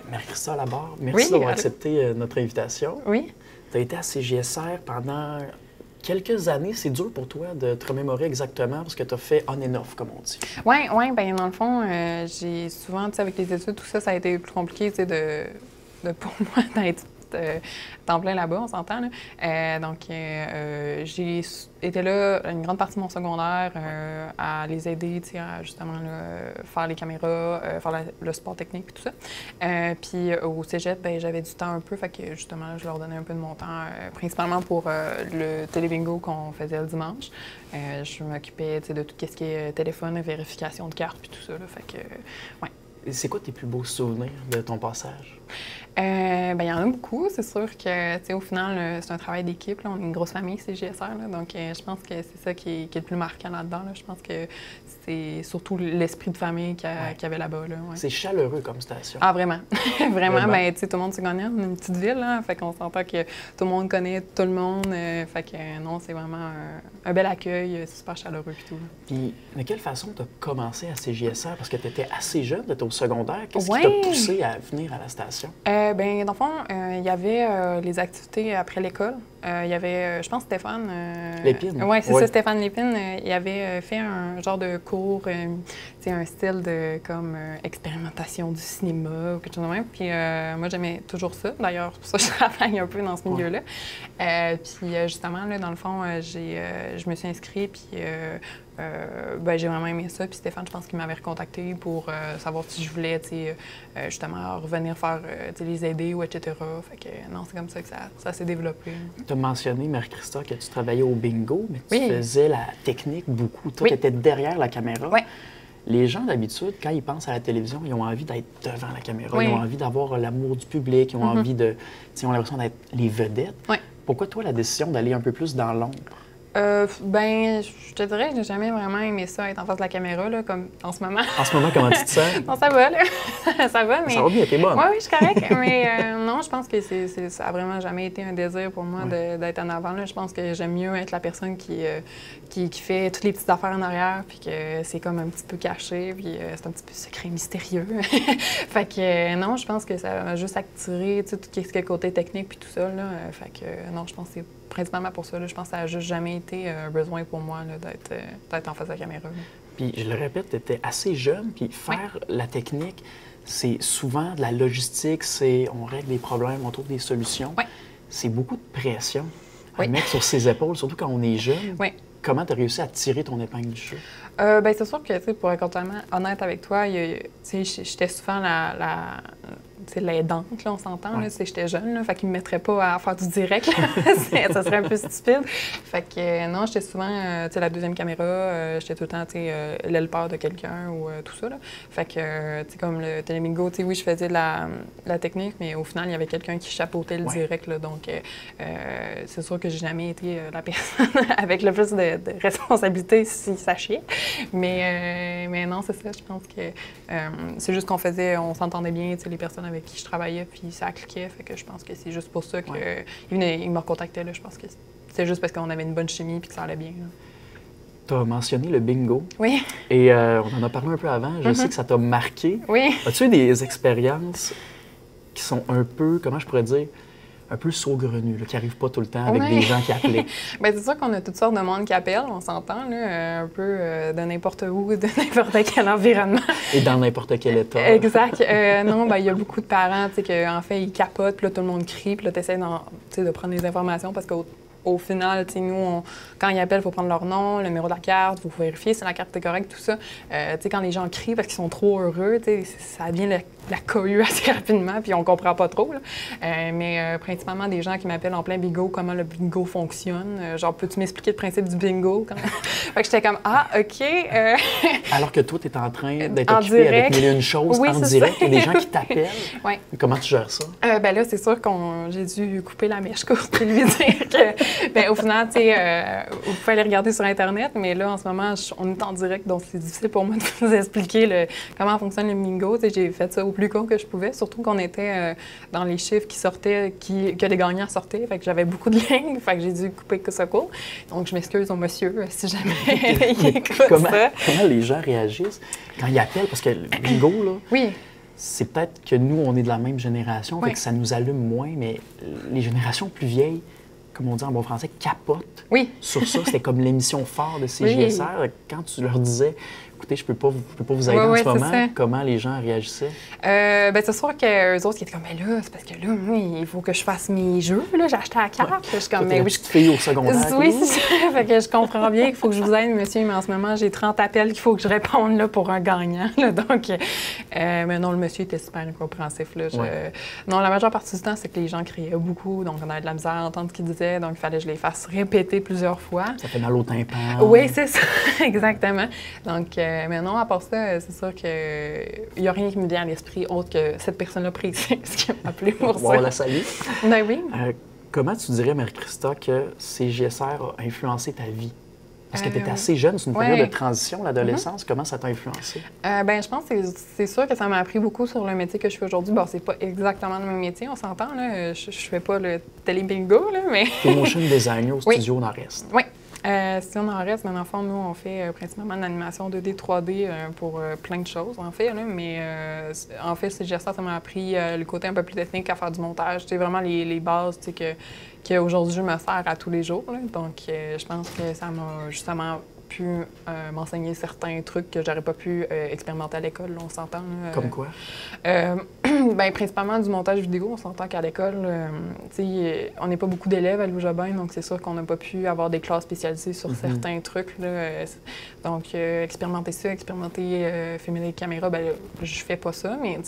Marie-Christa Labarre, merci d'avoir accepté notre invitation. Oui. Tu as été à CJSR pendant quelques années. C'est dur pour toi de te remémorer exactement parce que tu as fait on and off, comme on dit. Oui, ouais, bien dans le fond, j'ai souvent, tu sais, avec les études, tout ça, ça a été plus compliqué, tu sais, pour moi d'être temps plein là-bas, on s'entend. Donc, j'ai été là une grande partie de mon secondaire à les aider, à justement là, faire les caméras, faire le support technique et tout ça. Puis au cégep, ben, j'avais du temps un peu, fait que justement, je leur donnais un peu de mon temps, principalement pour le télébingo qu'on faisait le dimanche. Je m'occupais de tout ce qui est téléphone, vérification de cartes puis tout ça. Là, fait que, ouais. C'est quoi tes plus beaux souvenirs de ton passage? Ben, il y en a beaucoup. C'est sûr que, tu sais, au final, c'est un travail d'équipe. On est une grosse famille, c'est JSR. Là, donc, je pense que c'est ça qui est le plus marquant là-dedans. Là. Je pense que c'est surtout l'esprit de famille qu'il y avait là-bas. Là, ouais. C'est chaleureux comme station. Ah, vraiment. Vraiment. Ben, tu sais, tout le monde se connaît. On est une petite ville. Là, fait qu'on s'entend que tout le monde connaît tout le monde. Fait que, non, c'est vraiment un bel accueil. C'est super chaleureux et tout. Là. Puis, de quelle façon tu as commencé à CJSR? Parce que tu étais assez jeune, tu étais au secondaire. Qu'est-ce qui t'a poussé à venir à la station? Ben, dans le fond, il y avait les activités après l'école. Il y avait, je pense, Stéphane... Lépine. Oui, c'est ça, Stéphane Lépine. Il avait fait un genre de cours, un style de comme expérimentation du cinéma ou quelque chose de même. Puis moi, j'aimais toujours ça. D'ailleurs, c'est pour ça que je travaille un peu dans ce milieu-là. Puis justement, là, dans le fond, je me suis inscrite, puis... ben, j'ai vraiment aimé ça. Puis Stéphane, je pense qu'il m'avait recontacté pour savoir si je voulais justement revenir faire les aider ou etc. Fait que non, c'est comme ça que ça s'est développé. Tu as mentionné, Marie-Christa, que tu travaillais au bingo, mais tu faisais la technique beaucoup. Toi, tu étais derrière la caméra. Oui. Les gens, d'habitude, quand ils pensent à la télévision, ils ont envie d'être devant la caméra. Oui. Ils ont envie d'avoir l'amour du public. Ils ont envie de... Ils ont l'impression d'être les vedettes. Oui. Pourquoi, toi, la décision d'aller un peu plus dans l'ombre? Ben, je te dirais que j'ai jamais vraiment aimé ça, être en face de la caméra, là, comme en ce moment. En ce moment, comment tu te sens? Non, ça va, là. Ça va, mais... Ça va bien, t'es bonne. Oui, je suis correcte. Mais non, je pense que ça a vraiment jamais été un désir pour moi d'être en avant. Là. Je pense que j'aime mieux être la personne qui fait toutes les petites affaires en arrière, puis que c'est comme un petit peu caché, puis c'est un petit peu secret mystérieux. Fait que non, je pense que ça m'a juste attiré tout ce qui est côté technique, puis tout ça, là. Fait que non, je pense que c'est principalement pour ça. Là. Je pense que ça n'a juste jamais été un besoin pour moi d'être en face de la caméra. Là. Puis, je le répète, tu étais assez jeune, puis faire la technique, c'est souvent de la logistique, on règle des problèmes, on trouve des solutions. Oui. C'est beaucoup de pression à mettre sur ses épaules, surtout quand on est jeune. Oui. Comment tu as réussi à tirer ton épingle du jeu? Ben, c'est sûr que, pour être totalement honnête avec toi, j'étais souvent l'aidante, là, on s'entend. Ouais. J'étais jeune, là, fait qu'ils ne me mettraient pas à faire du direct. Ça serait un peu stupide. Fait que non, j'étais souvent la deuxième caméra, j'étais tout le temps l'helper de quelqu'un ou tout ça. Là. Fait que, comme le télémingo, oui, je faisais de la technique, mais au final, il y avait quelqu'un qui chapeautait le direct. Là, donc, c'est sûr que j'ai jamais été la personne avec le plus de responsabilités si ça chiait. Mais non, c'est ça. Je pense que c'est juste on s'entendait bien, les personnes avec qui je travaillais, puis ça cliquait. Fait que je pense que c'est juste pour ça qu'il me recontactait. Là. Je pense que c'est juste parce qu'on avait une bonne chimie puis que ça allait bien. Tu as mentionné le bingo. Oui. Et on en a parlé un peu avant. Je sais que ça t'a marqué. Oui. As-tu eu des expériences qui sont un peu, comment je pourrais dire, un peu saugrenu, là, qui n'arrive pas tout le temps avec des gens qui appelaient. Bien, c'est sûr qu'on a toutes sortes de monde qui appellent, on s'entend, là, un peu de n'importe où, de n'importe quel environnement. Et dans n'importe quel état. Exact. Non, ben il y a beaucoup de parents, tu sais, qu'en fait, ils capotent, puis là, tout le monde crie, puis là, tu essaies de prendre des informations parce qu'au final, tu sais, nous, quand ils appellent, il faut prendre leur nom, le numéro de la carte, il faut vérifier si la carte est correcte, tout ça. Tu sais, quand les gens crient parce qu'ils sont trop heureux, tu sais, ça devient la cohue assez rapidement, puis on comprend pas trop, là. Mais principalement des gens qui m'appellent en plein bingo, comment le bingo fonctionne. Genre, peux-tu m'expliquer le principe du bingo? Fait que j'étais comme, ah, OK. Alors que toi, tu es en train d'être En occupé direct. avec mille et une choses Oui, en c'est direct. ça. Il y a des gens qui t'appellent. Oui. Comment tu gères ça? Ben là, c'est sûr que j'ai dû couper la mèche courte et lui dire que, ben, au final, tu sais, vous pouvez aller regarder sur Internet, mais là, en ce moment, on est en direct, donc c'est difficile pour moi de vous expliquer comment fonctionne le bingo. Tu sais, j'ai fait ça au plus court que je pouvais, surtout qu'on était dans les chiffres qui sortaient, que les gagnants sortaient, fait que j'avais beaucoup de lignes, fait que j'ai dû couper ça court. Donc, je m'excuse au monsieur si jamais il écoute ça. Comment les gens réagissent quand ils appellent? Parce que le bingo, là, Oui. c'est peut-être que nous, on est de la même génération, Oui. fait que ça nous allume moins, mais les générations plus vieilles, comme on dit en bon français, capotent sur ça. C'était comme l'émission phare de CJSR. Oui. Quand tu leur disais, écoutez, je peux pas vous aider en ce moment, comment les gens réagissaient? Ben, c'est sûr qu'eux autres, ils étaient comme, mais là, c'est parce que là, moi, il faut que je fasse mes jeux. Là, j'ai acheté la carte. Je suis comme, mais oui. Petite fille au secondaire. Oui, c'est ça. Fait que je comprends bien qu'il faut que je vous aide, monsieur, mais en ce moment, j'ai 30 appels qu'il faut que je réponde là, pour un gagnant. Là, donc, mais non, le monsieur était super incompréhensif. Là. Non, la majeure partie du temps, c'est que les gens criaient beaucoup, donc on avait de la misère à entendre ce qu'ils disaient, donc il fallait que je les fasse répéter plusieurs fois. Ça fait mal au tympan. Oui, c'est ça, exactement. Donc, mais non, à part ça, c'est sûr qu'il n'y a rien qui me vient à l'esprit autre que cette personne-là précise qui m'a appelé pour ça. On la salue. Ben oui. Comment tu dirais, Marie-Christa, que CJSR a influencé ta vie? Parce que tu étais assez jeune, c'est une période de transition, l'adolescence. Comment ça t'a influencé? Ben, je pense que c'est sûr que ça m'a appris beaucoup sur le métier que je fais aujourd'hui. Bon, c'est pas exactement le même métier, on s'entend, là. Je fais pas le télé-bingo, là, mais... T'es motion designer au Studio Nord-Est. Oui. Studio Nord-Est, mais dans le fond, nous, on fait principalement de l'animation 2D, 3D pour plein de choses, en fait. Là, mais en fait, CJSR, ça m'a appris le côté un peu plus technique à faire du montage. C'est vraiment les bases qu'aujourd'hui, je me sers à tous les jours. Là. Donc, je pense que ça m'a justement pu m'enseigner certains trucs que j'aurais pas pu expérimenter à l'école, on s'entend. Comme quoi? Bien, principalement du montage vidéo. On s'entend qu'à l'école, on n'est pas beaucoup d'élèves à Louis-Jobin, donc c'est sûr qu'on n'a pas pu avoir des classes spécialisées sur certains trucs. Là. Donc, expérimenter ça, filmer des caméras, bien, je fais pas ça, mais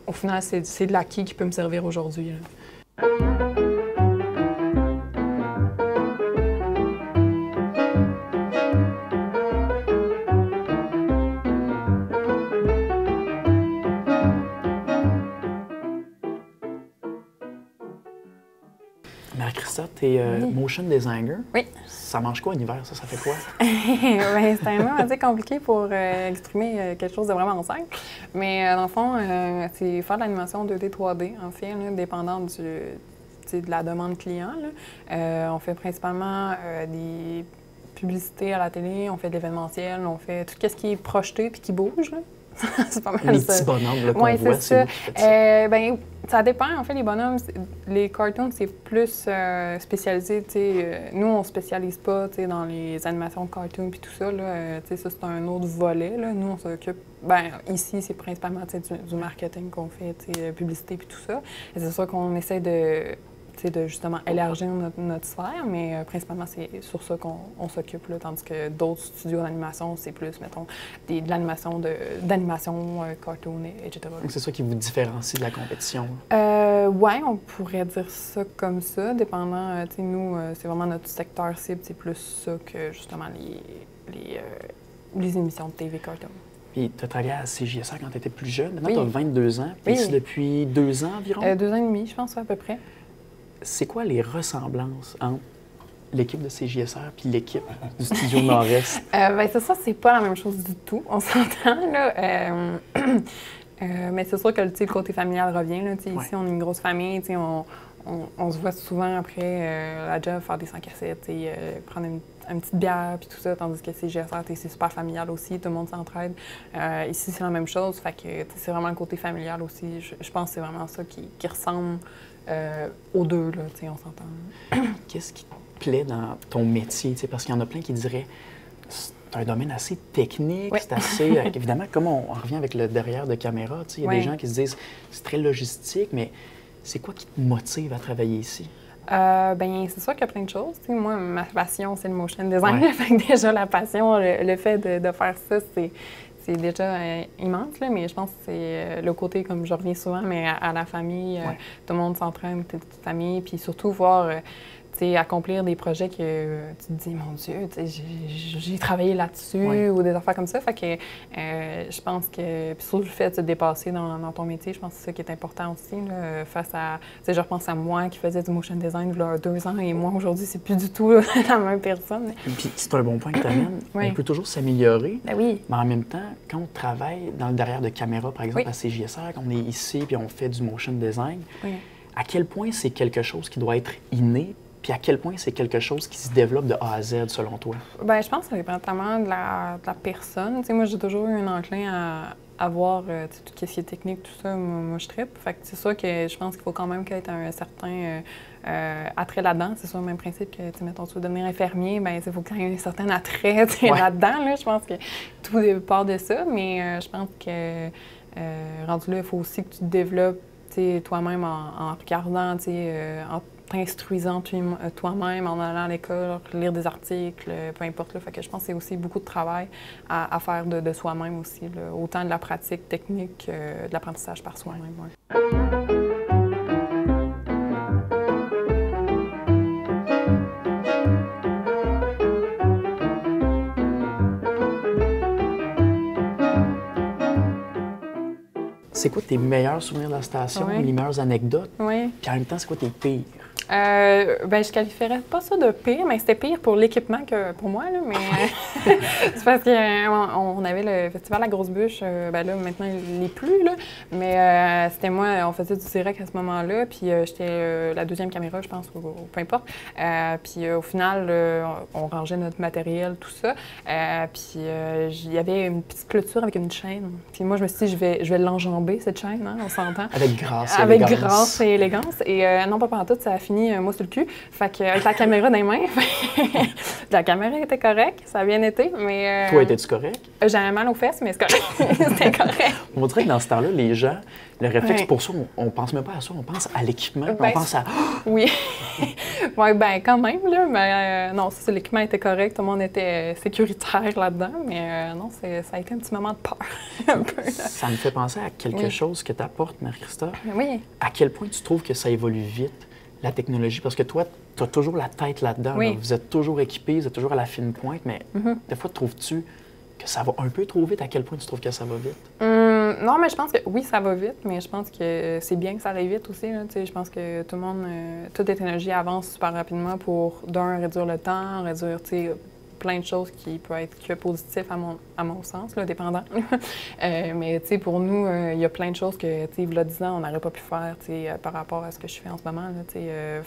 au final, c'est de l'acquis qui peut me servir aujourd'hui. Marie-Christa, tu es motion designer. Oui. Ça mange quoi en hiver, ça? Ça fait quoi? Bien, c'est un mot assez compliqué pour exprimer quelque chose de vraiment simple. Mais dans le fond, c'est faire de l'animation 2D, 3D, en fait, là, dépendant de la demande client. Là. On fait principalement des publicités à la télé, on fait de l'événementiel, on fait tout ce qui est projeté puis qui bouge. Là. C'est pas mal les ça. petits bonhommes qu'on voit, c'est vous qui faites ça. Ben, ça dépend. En fait, les bonhommes, les cartoons, c'est plus spécialisé. Nous, on ne spécialise pas dans les animations de cartoons et tout ça. Là, ça, c'est un autre volet. Là. Nous, on s'occupe... Ben, ici, c'est principalement du marketing qu'on fait, publicité et tout ça. Et c'est sûr qu'on essaie de justement élargir notre sphère, mais principalement, c'est sur ça qu'on s'occupe, là, tandis que d'autres studios d'animation, c'est plus, mettons, de l'animation, cartoon, etc. Donc, c'est ça qui vous différencie de la compétition? Oui, on pourrait dire ça comme ça, dépendant, nous, c'est vraiment notre secteur cible, c'est plus ça que, justement, les émissions de TV cartoon. Puis, tu as travaillé à CJSR quand tu étais plus jeune. Maintenant, Oui. tu as 22 ans. Puis ici depuis 2 ans environ? 2 ans et demi, je pense, à peu près. C'est quoi les ressemblances entre l'équipe de CJSR puis l'équipe du Studio Nord-Est? Bien, c'est ça, c'est pas la même chose du tout, on s'entend, là. Mais c'est sûr que le côté familial revient, là. Ici, on est une grosse famille, on se voit souvent après la job, faire des 5 à 7, prendre une petite bière, puis tout ça, tandis que CJSR, c'est super familial aussi, tout le monde s'entraide. Ici, c'est la même chose, fait que c'est vraiment le côté familial aussi. Je pense que c'est vraiment ça qui ressemble aux deux, là, on s'entend. Qu'est-ce qui te plaît dans ton métier? Parce qu'il y en a plein qui diraient c'est un domaine assez technique, c'est assez... évidemment, comme on revient avec le derrière de caméra, il y a des gens qui se disent c'est très logistique, mais c'est quoi qui te motive à travailler ici? Ben c'est sûr qu'il y a plein de choses. T'sais, moi, ma passion, c'est le motion design. Fait que déjà, la passion, le fait de faire ça, c'est déjà immense, là, mais je pense que c'est le côté, comme je reviens souvent, mais à la famille, tout le monde s'entraîne, toute famille, puis surtout voir accomplir des projets que tu te dis, mon Dieu, j'ai travaillé là-dessus ou des affaires comme ça. Fait que je pense que, puis surtout le fait de se dépasser dans ton métier, je pense que c'est ça qui est important aussi, là, face à, je repense à moi qui faisais du motion design il y a 2 ans et moi, aujourd'hui, c'est plus du tout la même personne. Puis c'est un bon point que tu amènes. On peut toujours s'améliorer, mais en même temps, quand on travaille dans le derrière de caméra, par exemple, à CJSR, qu'on est ici puis on fait du motion design, à quel point c'est quelque chose qui doit être inné? Puis à quel point c'est quelque chose qui se développe de A à Z, selon toi? Bien, je pense que ça dépend tellement de la personne. Moi, j'ai toujours eu un enclin à voir tout ce qui est technique, tout ça. Moi je trippe. Fait que c'est sûr que je pense qu'il faut quand même qu'il y ait un certain attrait là-dedans. C'est sûr, le même principe que, mettons, tu veux devenir infirmier, bien, il faut qu'il y ait un certain attrait là-dedans. Là. Je pense que tout part de ça. Mais je pense que, rendu là, il faut aussi que tu te développes toi-même en regardant, en t'instruisant toi-même, en allant à l'école, lire des articles, peu importe. Là. Fait que je pense que c'est aussi beaucoup de travail à faire de soi-même aussi, là. Autant de la pratique technique que de l'apprentissage par soi-même. C'est quoi tes meilleurs souvenirs de la station, les meilleures anecdotes? Puis en même temps, c'est quoi tes pires? Je qualifierais pas ça de pire, mais c'était pire pour l'équipement que pour moi. Là, mais c'est parce qu'on avait le festival La Grosse Bûche. Là, maintenant, il n'est plus. Là, mais c'était moi, on faisait du direct à ce moment-là. Puis j'étais la 2e caméra, je pense, ou peu importe. Puis au final, on rangeait notre matériel, tout ça. Puis il y avait une petite clôture avec une chaîne. Puis moi, je me suis dit, je vais l'enjamber, cette chaîne, hein, on s'entend. Avec grâce et avec élégance. Avec grâce et élégance. Et non, pas pendant tout, ça a fini moi sur le cul. Fait que avec la caméra dans les mains, la caméra était correcte, ça a bien été, mais... Toi, étais-tu correct? J'avais mal aux fesses, mais c'est correct. C'était correct. On dirait que dans ce temps-là, les gens, le réflexe pour ça, on pense même pas à ça, on pense à l'équipement, on pense à... Oui. Quand même, là, mais non, l'équipement était correct, tout le monde était sécuritaire là-dedans, mais non, ça a été un petit moment de peur, un peu. Ça me fait penser à quelque chose que tu apportes, Marie-Christophe. Oui. À quel point tu trouves que ça évolue vite, la technologie? Parce que toi, tu as toujours la tête là-dedans. Là. Vous êtes toujours équipés, vous êtes toujours à la fine pointe, mais des fois, trouves-tu que ça va un peu trop vite? À quel point tu trouves que ça va vite? Non, mais je pense que oui, ça va vite, mais je pense que c'est bien que ça aille vite aussi. Là, je pense que tout le monde, toute la technologie avance super rapidement pour, réduire le temps, réduire, plein de choses qui peuvent être que positifs à mon sens, là, dépendant. Mais pour nous, il y a plein de choses que, il y a 10 ans, on n'aurait pas pu faire par rapport à ce que je fais en ce moment. Là,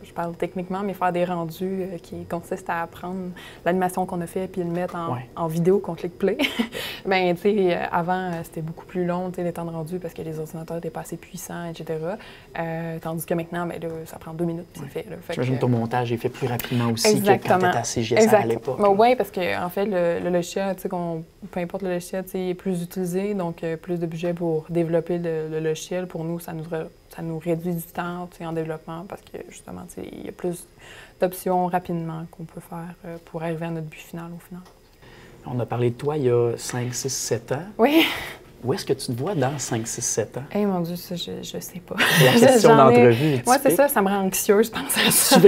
je parle techniquement, mais faire des rendus qui consistent à prendre l'animation qu'on a fait puis le mettre en vidéo qu'on clique play. Avant, c'était beaucoup plus long, les temps de rendu parce que les ordinateurs n'étaient pas assez puissants, etc. Tandis que maintenant, là, ça prend 2 minutes, c'est fait. J'imagine que ton montage est fait plus rapidement aussi que quand tu étais à CJSR à l'époque. Oui, parce que en fait, le logiciel, peu importe le logiciel, est plus utilisé, donc plus de budget pour développer le logiciel. Pour nous, ça nous réduit du temps en développement parce que justement, il y a plus d'options rapidement qu'on peut faire pour arriver à notre but final au final. On a parlé de toi il y a 5, 6, 7 ans. Oui. Où est-ce que tu te vois dans 5, 6, 7 ans? Eh mon Dieu, ça, je sais pas. La question d'entrevue. Moi, c'est ça me rend anxieuse, je pense à ça.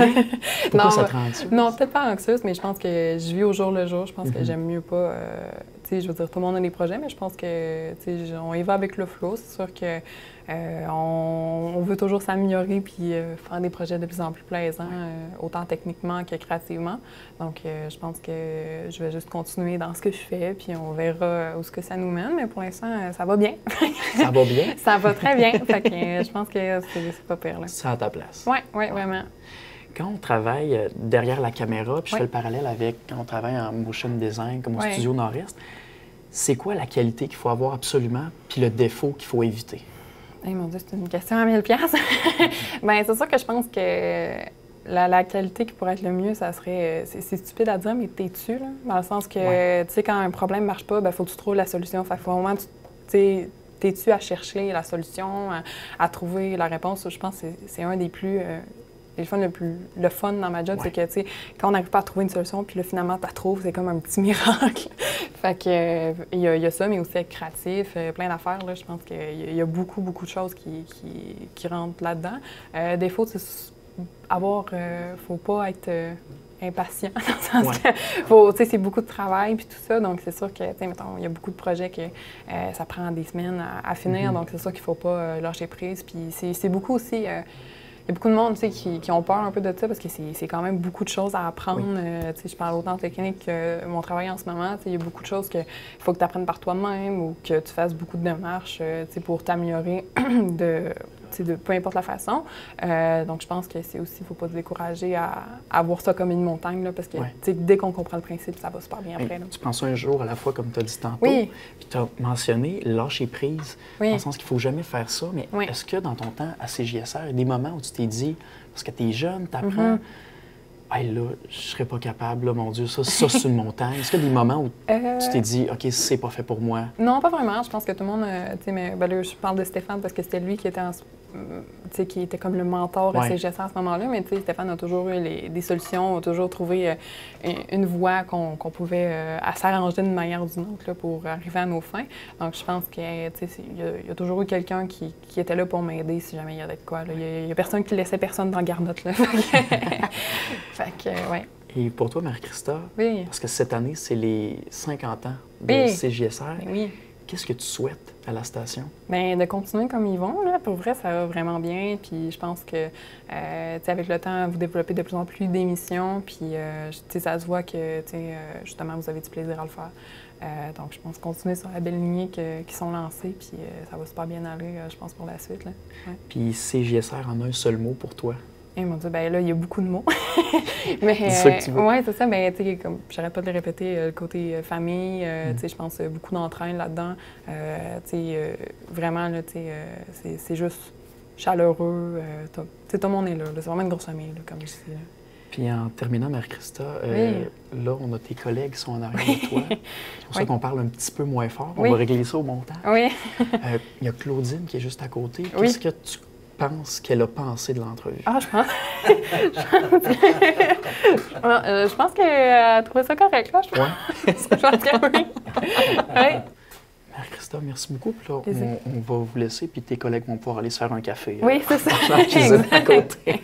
Pourquoi ça te rend anxieuse? Non, peut-être pas anxieuse, mais je pense que je vis au jour le jour. Je pense que j'aime mieux pas... je veux dire, tout le monde a des projets, mais je pense que, on y va avec le flow. C'est sûr que on veut toujours s'améliorer puis faire des projets de plus en plus plaisants, autant techniquement que créativement. Donc, je pense que je vais juste continuer dans ce que je fais, puis on verra où ce que ça nous mène. Mais pour l'instant, ça va bien. Ça va bien? Ça va très bien. Fait que je pense que c'est pas pire. Là. C'est à ta place. Oui, vraiment. Quand on travaille derrière la caméra, puis je fais le parallèle avec quand on travaille en motion design, comme au Studio Nord-Est, c'est quoi la qualité qu'il faut avoir absolument, puis le défaut qu'il faut éviter? Hey, mon Dieu, c'est une question à 1000 $. Bien, c'est sûr que je pense que la qualité qui pourrait être le mieux, ça serait... C'est stupide à dire, mais t'es-tu, là? Dans le sens que, tu sais, quand un problème ne marche pas, il faut que tu trouves la solution. Fait qu'il faut vraiment, t'es-tu à chercher la solution, à trouver la réponse? Je pense que c'est un des plus... le fun dans ma job, c'est que, tu sais, quand on n'arrive pas à trouver une solution, puis là, finalement, tu la trouves, c'est comme un petit miracle. Fait que, il y a ça, mais aussi être créatif, plein d'affaires, là. Je pense qu'il y a beaucoup, beaucoup de choses qui rentrent là-dedans. Défaut, c'est faut pas être impatient, dans le sens que, tu sais, c'est beaucoup de travail, puis tout ça, donc c'est sûr que, tu sais, mettons, il y a beaucoup de projets que ça prend des semaines à finir, donc c'est sûr qu'il faut pas lâcher prise, puis c'est beaucoup aussi... Il y a beaucoup de monde, tu sais, qui ont peur un peu de ça parce que c'est quand même beaucoup de choses à apprendre. Tu sais, je parle autant technique que mon travail en ce moment. Tu sais, il y a beaucoup de choses qu'il faut que tu apprennes par toi-même ou que tu fasses beaucoup de démarches, tu sais, pour t'améliorer de peu importe la façon. Donc, je pense que c'est aussi, il ne faut pas se décourager à voir ça comme une montagne, là, parce que tu sais, dès qu'on comprend le principe, ça va super bien après. Là. Tu prends ça un jour à la fois, comme tu as dit tantôt. Puis tu as mentionné lâcher prise, dans le sens qu'il ne faut jamais faire ça. Mais est-ce que dans ton temps à CJSR, il y a des moments où tu t'es dit, parce que tu es jeune, tu apprends, hey, là, je serais pas capable, là, mon Dieu, ça c'est une montagne. Est-ce qu'il y a des moments où tu t'es dit, OK, c'est pas fait pour moi? Non, pas vraiment. Je pense que tout le monde, tu sais, mais là, je parle de Stéphane parce que c'était lui qui était qui était comme le mentor à CJSR à ce moment-là, mais tu sais, Stéphane a toujours eu des solutions, a toujours trouvé une voie qu'on pouvait s'arranger d'une manière ou d'une autre là, pour arriver à nos fins. Donc, je pense que, tu sais, il y a toujours eu quelqu'un qui était là pour m'aider si jamais il y avait de quoi. Il y a personne qui laissait personne dans la garnotte, là. Fait que, ouais. Et pour toi, Marie-Christa, parce que cette année, c'est les 50 ans de CJSR, qu'est-ce que tu souhaites à la station? Bien, de continuer comme ils vont. Là. Pour vrai, ça va vraiment bien. Puis je pense que, avec le temps, vous développez de plus en plus d'émissions. Puis, ça se voit que, justement, vous avez du plaisir à le faire. Donc, je pense continuer sur la belle lignée qui sont lancées. Puis, ça va super bien aller, je pense, pour la suite. Là. Ouais. Puis, CJSR en un seul mot pour toi? Eh mon Dieu, bien là, il y a beaucoup de mots. Mais c'est ça que tu veux. Oui, c'est ça. Mais tu sais, comme j'arrête pas de le répéter, le côté famille, tu sais, je pense beaucoup d'entrain là-dedans. Tu sais, vraiment, là, tu sais, c'est juste chaleureux. Tu sais, tout le monde est là. C'est vraiment une grosse famille, là, comme je dis. Puis en terminant, Marie-Christa, là, on a tes collègues qui sont en arrière de toi. C'est pour ça qu'on parle un petit peu moins fort. On va régler ça au montage. Oui. Il y a Claudine qui est juste à côté. Qu'est-ce que tu penses qu'elle a pensé de l'entrevue? Ah, je pense... je pense qu'elle a trouvé ça correct, là, je pense. Oui. Je pense que oui. Marie-Christa, merci beaucoup. Puis là, on va vous laisser, puis tes collègues vont pouvoir aller se faire un café. Oui, c'est ça. Dans la cuisine à côté.